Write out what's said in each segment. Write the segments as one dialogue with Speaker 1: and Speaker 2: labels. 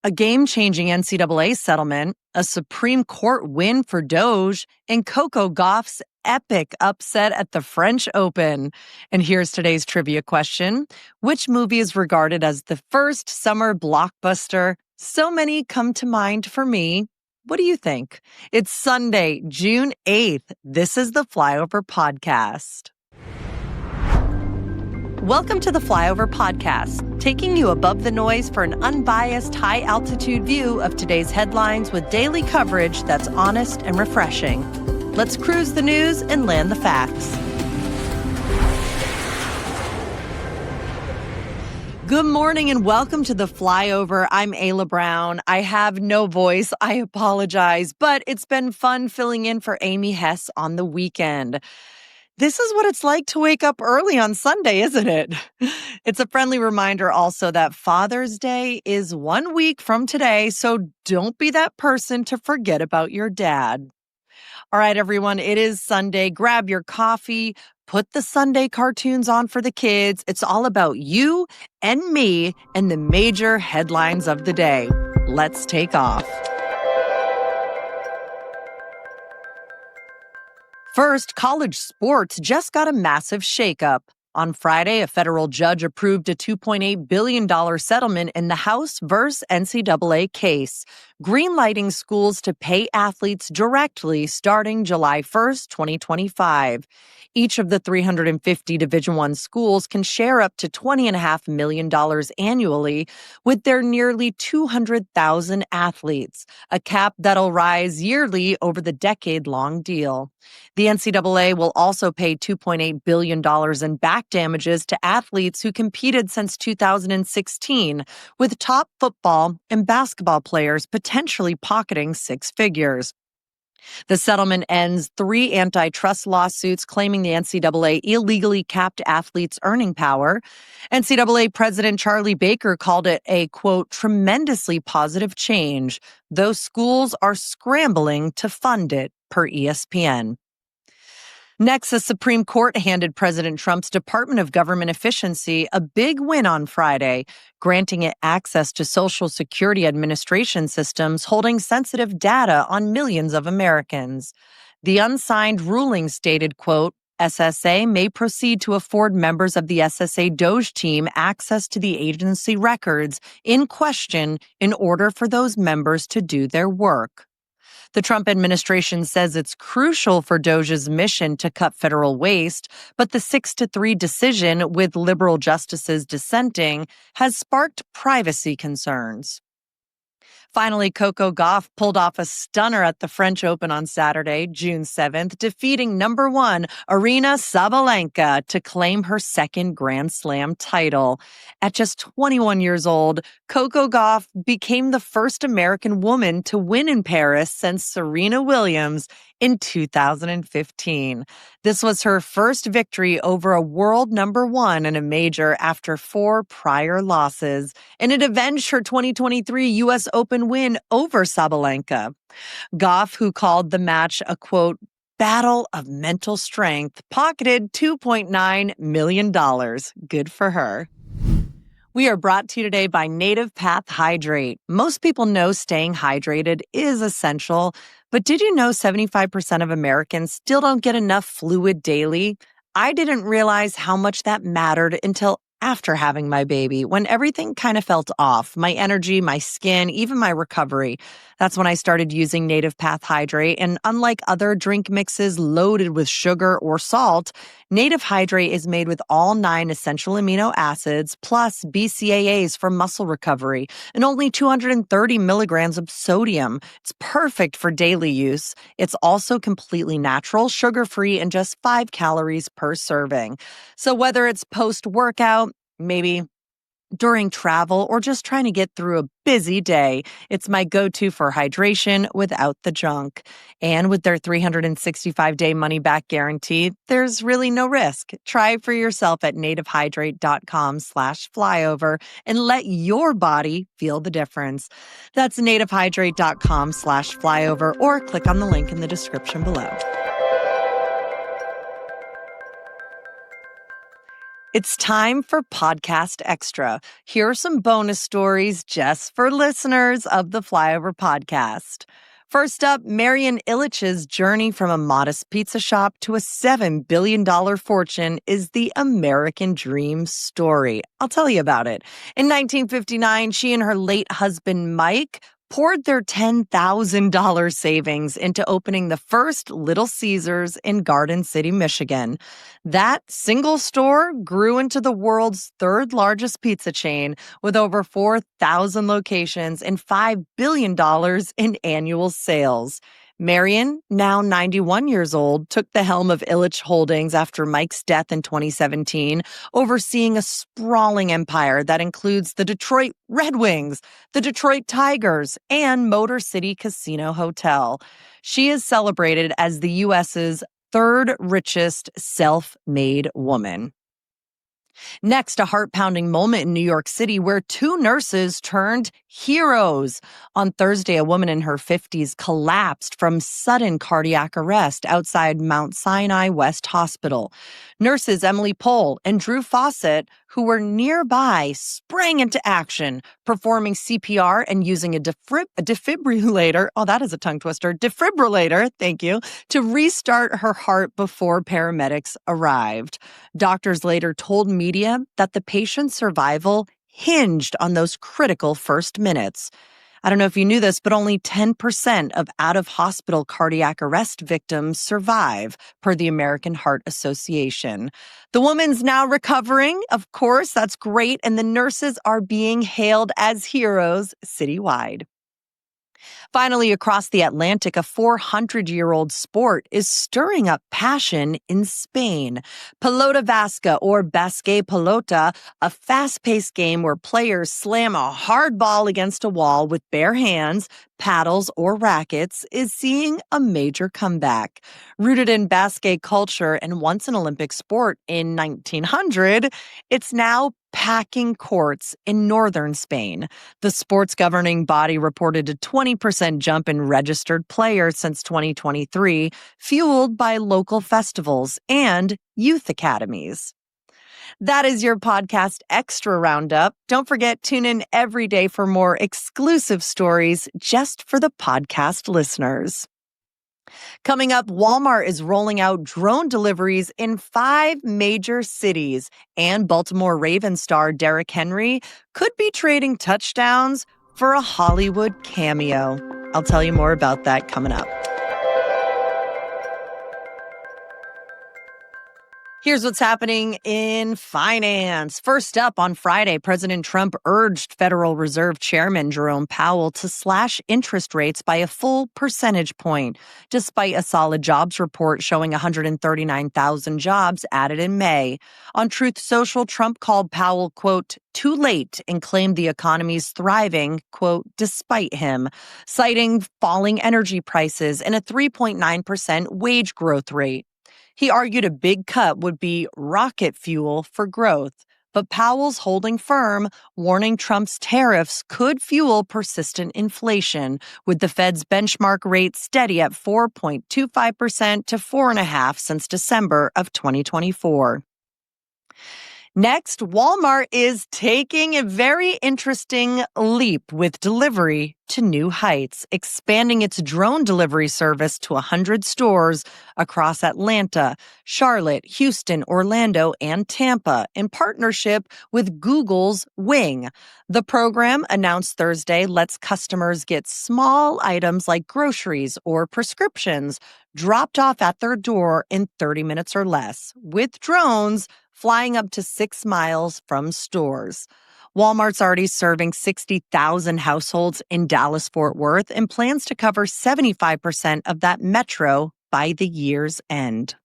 Speaker 1: A game-changing NCAA settlement, a Supreme Court win for DOGE, and Coco Gauff's epic upset at the French Open. And here's today's trivia question. Which movie is regarded as the first summer blockbuster? So many come to mind for me. What do you think? It's Sunday, June 8th. This is the Flyover Podcast. Welcome to the Flyover Podcast, taking you above the noise for an unbiased, high-altitude view of today's headlines with daily coverage that's honest and refreshing. Let's cruise the news and land the facts. Good morning and welcome to the Flyover. I'm Ayla Brown. I have no voice. I apologize, but it's been fun filling in for Amy Hess on the weekend. This is what it's like to wake up early on Sunday, isn't it? It's a friendly reminder also that Father's Day is 1 week from today, so don't be that person to forget about your dad. All right, everyone, it is Sunday. Grab your coffee, put the Sunday cartoons on for the kids. It's all about you and me and the major headlines of the day. Let's take off. First, college sports just got a massive shakeup. On Friday, a federal judge approved a $2.8 billion settlement in the House versus NCAA case, greenlighting schools to pay athletes directly starting July 1st, 2025. Each of the 350 Division I schools can share up to $20.5 million annually with their nearly 200,000 athletes, a cap that'll rise yearly over the decade-long deal. The NCAA will also pay $2.8 billion in back damages to athletes who competed since 2016, with top football and basketball players potentially pocketing six figures. The settlement ends 3 antitrust lawsuits claiming the NCAA illegally capped athletes' earning power. NCAA President Charlie Baker called it a, quote, tremendously positive change, though schools are scrambling to fund it, per ESPN. Next, the Supreme Court handed President Trump's Department of Government Efficiency a big win on Friday, granting it access to Social Security Administration systems holding sensitive data on millions of Americans. The unsigned ruling stated, quote, SSA may proceed to afford members of the SSA DOGE team access to the agency records in question in order for those members to do their work. The Trump administration says it's crucial for DOGE's mission to cut federal waste, but the 6-3 decision, with liberal justices dissenting, has sparked privacy concerns. Finally, Coco Gauff pulled off a stunner at the French Open on Saturday, June 7th, defeating number 1 Aryna Sabalenka to claim her second Grand Slam title. At just 21 years old, Coco Gauff became the first American woman to win in Paris since Serena Williams in 2015. This was her first victory over a world number 1 in a major after 4 prior losses, and it avenged her 2023 U.S. Open win over Sabalenka. Gauff, who called the match a, quote, battle of mental strength, pocketed $2.9 million. Good for her. We are brought to you today by Native Path Hydrate. Most people know staying hydrated is essential, but did you know 75% of Americans still don't get enough fluid daily? I didn't realize how much that mattered until after having my baby, when everything kind of felt off. My energy, my skin, even my recovery. That's when I started using Native Path Hydrate. And unlike other drink mixes loaded with sugar or salt, Native Hydrate is made with all 9 essential amino acids plus BCAAs for muscle recovery and only 230 milligrams of sodium. It's perfect for daily use. It's also completely natural, sugar-free, and just 5 calories per serving. So whether it's post-workout, maybe during travel, or just trying to get through a busy day, it's my go-to for hydration without the junk. And with their 365-day money-back guarantee, there's really no risk. Try it for yourself at nativehydrate.com/flyover and let your body feel the difference. That's nativehydrate.com/flyover, or click on the link in the description below. It's time for Podcast Extra. Here are some bonus stories just for listeners of the Flyover Podcast. First up, Marian Ilitch's journey from a modest pizza shop to a $7 billion fortune is the American dream story. I'll tell you about it. In 1959, she and her late husband, Mike, poured their $10,000 savings into opening the first Little Caesars in Garden City, Michigan. That single store grew into the world's third largest pizza chain with over 4,000 locations and $5 billion in annual sales. Marian, now 91 years old, took the helm of Ilitch Holdings after Mike's death in 2017, overseeing a sprawling empire that includes the Detroit Red Wings, the Detroit Tigers, and Motor City Casino Hotel. She is celebrated as the U.S.'s third richest self-made woman. Next, a heart-pounding moment in New York City where two nurses turned heroes. On Thursday, a woman in her 50s collapsed from sudden cardiac arrest outside Mount Sinai West Hospital. Nurses Emily Pohl and Drew Fawcett, who were nearby, sprang into action, performing CPR and using a defibrillator. Oh, that is a tongue twister. Defibrillator, thank you, to restart her heart before paramedics arrived. Doctors later told media that the patient's survival hinged on those critical first minutes. I don't know if you knew this, but only 10% of out-of-hospital cardiac arrest victims survive, per the American Heart Association. The woman's now recovering. Of course, that's great. And the nurses are being hailed as heroes citywide. Finally, across the Atlantic, a 400-year-old sport is stirring up passion in Spain. Pelota Vasca, or Basque Pelota, a fast-paced game where players slam a hard ball against a wall with bare hands, paddles, or rackets, is seeing a major comeback. Rooted in Basque culture and once an Olympic sport in 1900, it's now packing courts in northern Spain. The sport's governing body reported a 20% jump in registered players since 2023, fueled by local festivals and youth academies. That is your Podcast Extra Roundup. Don't forget, tune in every day for more exclusive stories just for the podcast listeners. Coming up, Walmart is rolling out drone deliveries in 5 major cities, and Baltimore Ravens star Derrick Henry could be trading touchdowns for a Hollywood cameo. I'll tell you more about that coming up. Here's what's happening in finance. First up, on Friday, President Trump urged Federal Reserve Chairman Jerome Powell to slash interest rates by a full percentage point, despite a solid jobs report showing 139,000 jobs added in May. On Truth Social, Trump called Powell, quote, too late, and claimed the economy's thriving, quote, despite him, citing falling energy prices and a 3.9% wage growth rate. He argued a big cut would be rocket fuel for growth, but Powell's holding firm, warning Trump's tariffs could fuel persistent inflation, with the Fed's benchmark rate steady at 4.25% to 4.5% since December of 2024. Next, Walmart is taking a very interesting leap with delivery to new heights, expanding its drone delivery service to 100 stores across Atlanta, Charlotte, Houston, Orlando, and Tampa in partnership with Google's Wing. The program, announced Thursday, lets customers get small items like groceries or prescriptions dropped off at their door in 30 minutes or less, with drones flying up to 6 miles from stores. Walmart's already serving 60,000 households in Dallas-Fort Worth and plans to cover 75% of that metro by the year's end.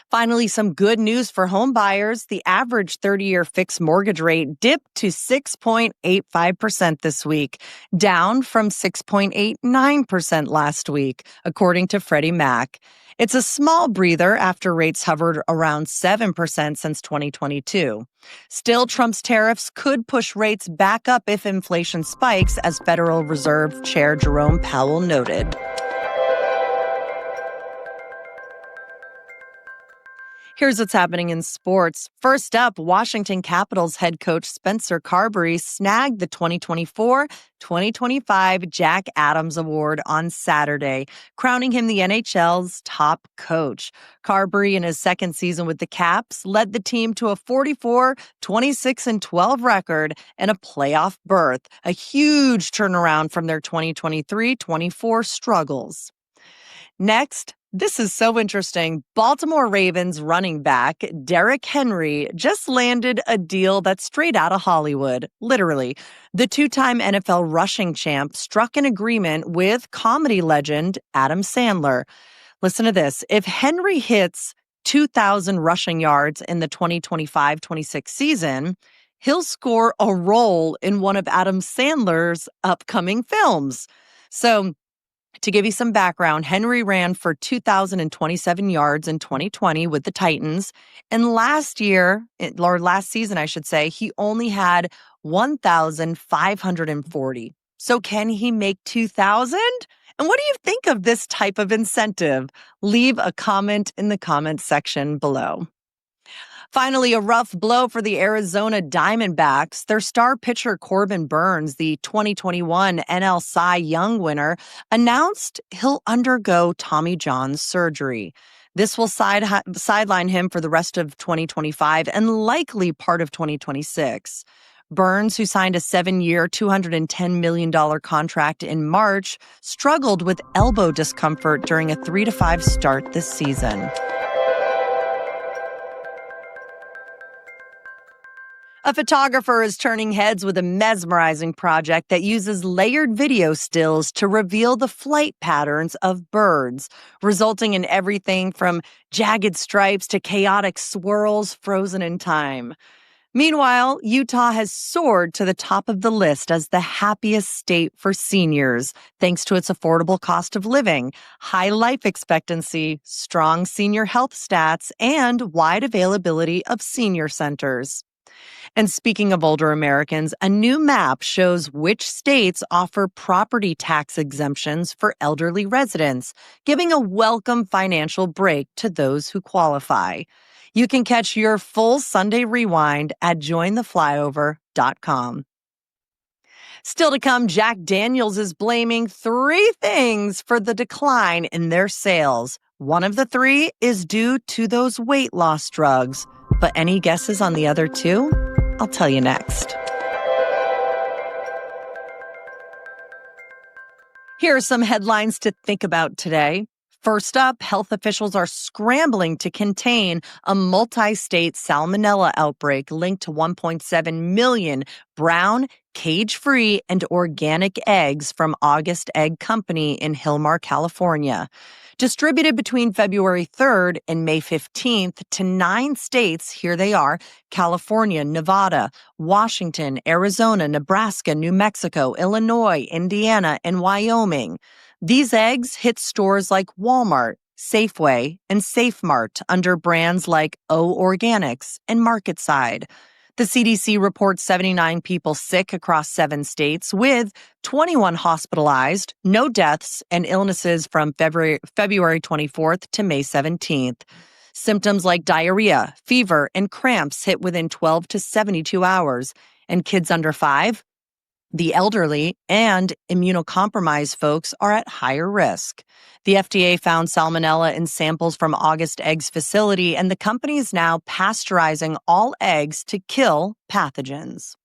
Speaker 1: Finally, some good news for home buyers. The average 30-year fixed mortgage rate dipped to 6.85% this week, down from 6.89% last week, according to Freddie Mac. It's a small breather after rates hovered around 7% since 2022. Still, Trump's tariffs could push rates back up if inflation spikes, as Federal Reserve Chair Jerome Powell noted. Here's what's happening in sports. First up, Washington Capitals head coach Spencer Carberry snagged the 2024-2025 Jack Adams Award on Saturday, crowning him the NHL's top coach. Carberry, in his second season with the Caps, led the team to a 44-26-12 record and a playoff berth, a huge turnaround from their 2023-24 struggles. Next, this is so interesting. Baltimore Ravens running back Derrick Henry just landed a deal that's straight out of Hollywood, literally. The two-time NFL rushing champ struck an agreement with comedy legend Adam Sandler. Listen to this. If Henry hits 2,000 rushing yards in the 2025-26 season, he'll score a role in one of Adam Sandler's upcoming films. So, to give you some background, Henry ran for 2,027 yards in 2020 with the Titans. And last season, I should say, he only had 1,540. So can he make 2,000? And what do you think of this type of incentive? Leave a comment in the comment section below. Finally, a rough blow for the Arizona Diamondbacks. Their star pitcher Corbin Burnes, the 2021 NL Cy Young winner, announced he'll undergo Tommy John surgery. This will sideline him for the rest of 2025 and likely part of 2026. Burnes, who signed a 7-year, $210 million contract in March, struggled with elbow discomfort during a 3-5 start this season. A photographer is turning heads with a mesmerizing project that uses layered video stills to reveal the flight patterns of birds, resulting in everything from jagged stripes to chaotic swirls frozen in time. Meanwhile, Utah has soared to the top of the list as the happiest state for seniors, thanks to its affordable cost of living, high life expectancy, strong senior health stats, and wide availability of senior centers. And speaking of older Americans, a new map shows which states offer property tax exemptions for elderly residents, giving a welcome financial break to those who qualify. You can catch your full Sunday rewind at jointheflyover.com. Still to come, Jack Daniels is blaming 3 things for the decline in their sales. One of the 3 is due to those weight loss drugs. But any guesses on the other 2? I'll tell you next. Here are some headlines to think about today. First up, health officials are scrambling to contain a multi-state salmonella outbreak linked to 1.7 million brown, cage-free, and organic eggs from August Egg Company in Hilmar, California. Distributed between February 3rd and May 15th to 9 states, here they are: California, Nevada, Washington, Arizona, Nebraska, New Mexico, Illinois, Indiana, and Wyoming. These eggs hit stores like Walmart, Safeway, and SafeMart under brands like O Organics and MarketSide. The CDC reports 79 people sick across 7 states, with 21 hospitalized, no deaths, and illnesses from February 24th to May 17th. Symptoms like diarrhea, fever, and cramps hit within 12 to 72 hours, and kids under 5, the elderly, and immunocompromised folks are at higher risk. The FDA found salmonella in samples from August Eggs facility, and the company is now pasteurizing all eggs to kill pathogens.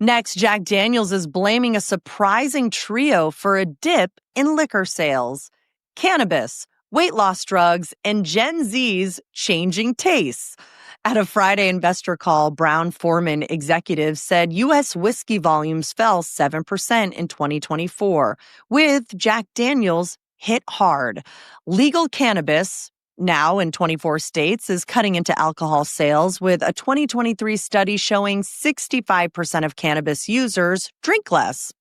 Speaker 1: Next, Jack Daniels is blaming a surprising trio for a dip in liquor sales: cannabis, weight loss drugs, and Gen Z's changing tastes. At a Friday investor call, Brown-Forman executives said U.S. whiskey volumes fell 7% in 2024, with Jack Daniels hit hard. Legal cannabis, now in 24 states, is cutting into alcohol sales, with a 2023 study showing 65% of cannabis users drink less.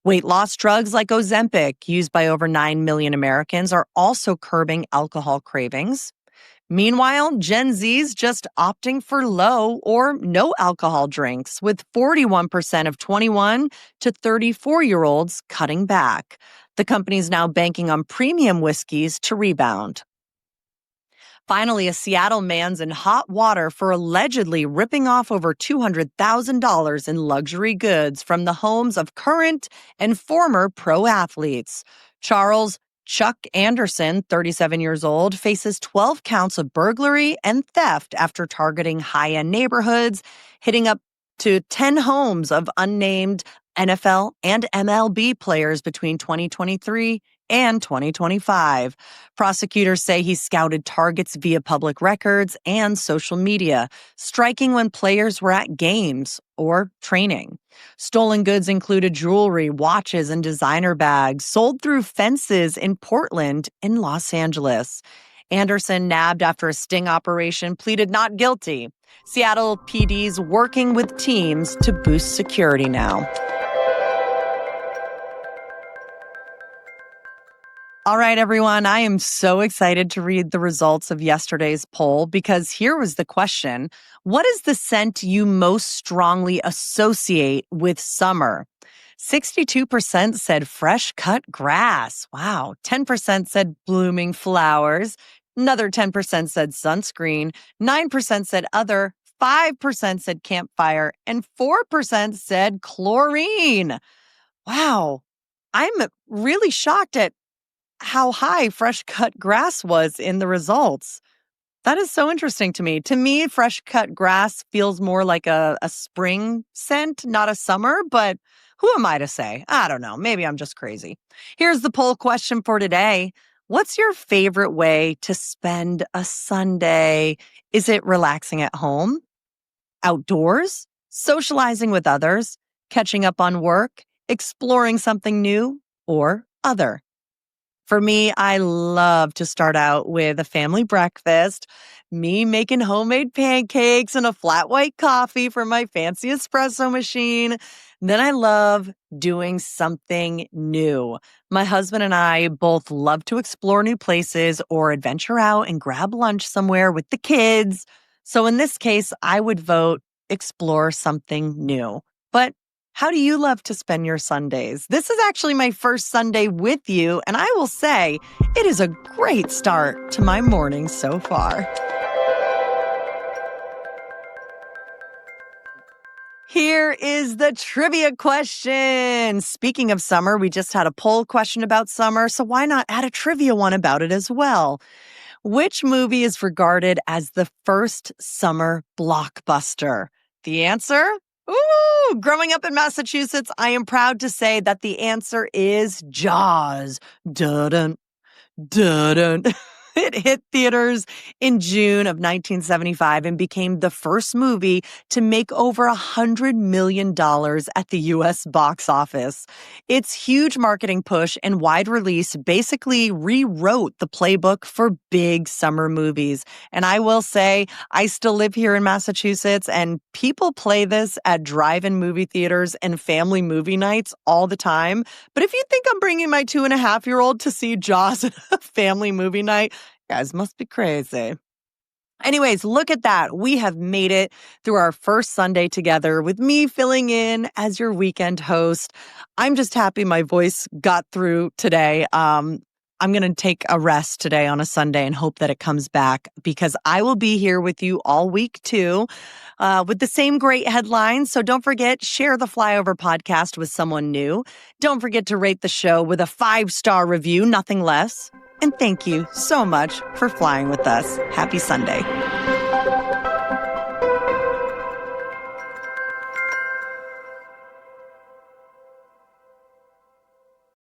Speaker 1: Weight loss drugs like Ozempic, used by over 9 million Americans, are also curbing alcohol cravings. Meanwhile, Gen Z's just opting for low or no alcohol drinks, with 41% of 21 to 34-year-olds cutting back. The company is now banking on premium whiskeys to rebound. Finally, a Seattle man's in hot water for allegedly ripping off over $200,000 in luxury goods from the homes of current and former pro athletes. Charles Chuck Anderson, 37 years old, faces 12 counts of burglary and theft after targeting high-end neighborhoods, hitting up to 10 homes of unnamed NFL and MLB players between 2023 and 2025. Prosecutors say he scouted targets via public records and social media, striking when players were at games or training. Stolen goods included jewelry, watches, and designer bags sold through fences in Portland and Los Angeles. Anderson, nabbed after a sting operation, pleaded not guilty. Seattle PD's working with teams to boost security now. All right, everyone, I am so excited to read the results of yesterday's poll because here was the question. What is the scent you most strongly associate with summer? 62% said fresh cut grass. Wow. 10% said blooming flowers. Another 10% said sunscreen. 9% said other. 5% said campfire. And 4% said chlorine. Wow. I'm really shocked at how high fresh cut grass was in the results. That is so interesting to me. To me, fresh cut grass feels more like a spring scent, not a summer, but who am I to say? I don't know. Maybe I'm just crazy. Here's the poll question for today. What's your favorite way to spend a Sunday? Is it relaxing at home, outdoors, socializing with others, catching up on work, exploring something new, or other? For me, I love to start out with a family breakfast, me making homemade pancakes and a flat white coffee from my fancy espresso machine. Then I love doing something new. My husband and I both love to explore new places or adventure out and grab lunch somewhere with the kids. So in this case, I would vote explore something new. But how do you love to spend your Sundays? This is actually my first Sunday with you, and I will say it is a great start to my morning so far. Here is the trivia question. Speaking of summer, we just had a poll question about summer, so why not add a trivia one about it as well? Which movie is regarded as the first summer blockbuster? The answer? Ooh, growing up in Massachusetts, I am proud to say that the answer is Jaws. Dun-dun, dun-dun. It hit theaters in June of 1975 and became the first movie to make over $100 million at the U.S. box office. Its huge marketing push and wide release basically rewrote the playbook for big summer movies. And I will say, I still live here in Massachusetts, and people play this at drive-in movie theaters and family movie nights all the time. But if you think I'm bringing my 2.5-year-old to see Jaws at a family movie night, you guys must be crazy. Anyways, look at that. We have made it through our first Sunday together with me filling in as your weekend host. I'm just happy my voice got through today. I'm going to take a rest today on a Sunday and hope that it comes back because I will be here with you all week too with the same great headlines. So don't forget, share the Flyover podcast with someone new. Don't forget to rate the show with a 5-star review, nothing less. And thank you so much for flying with us. Happy Sunday.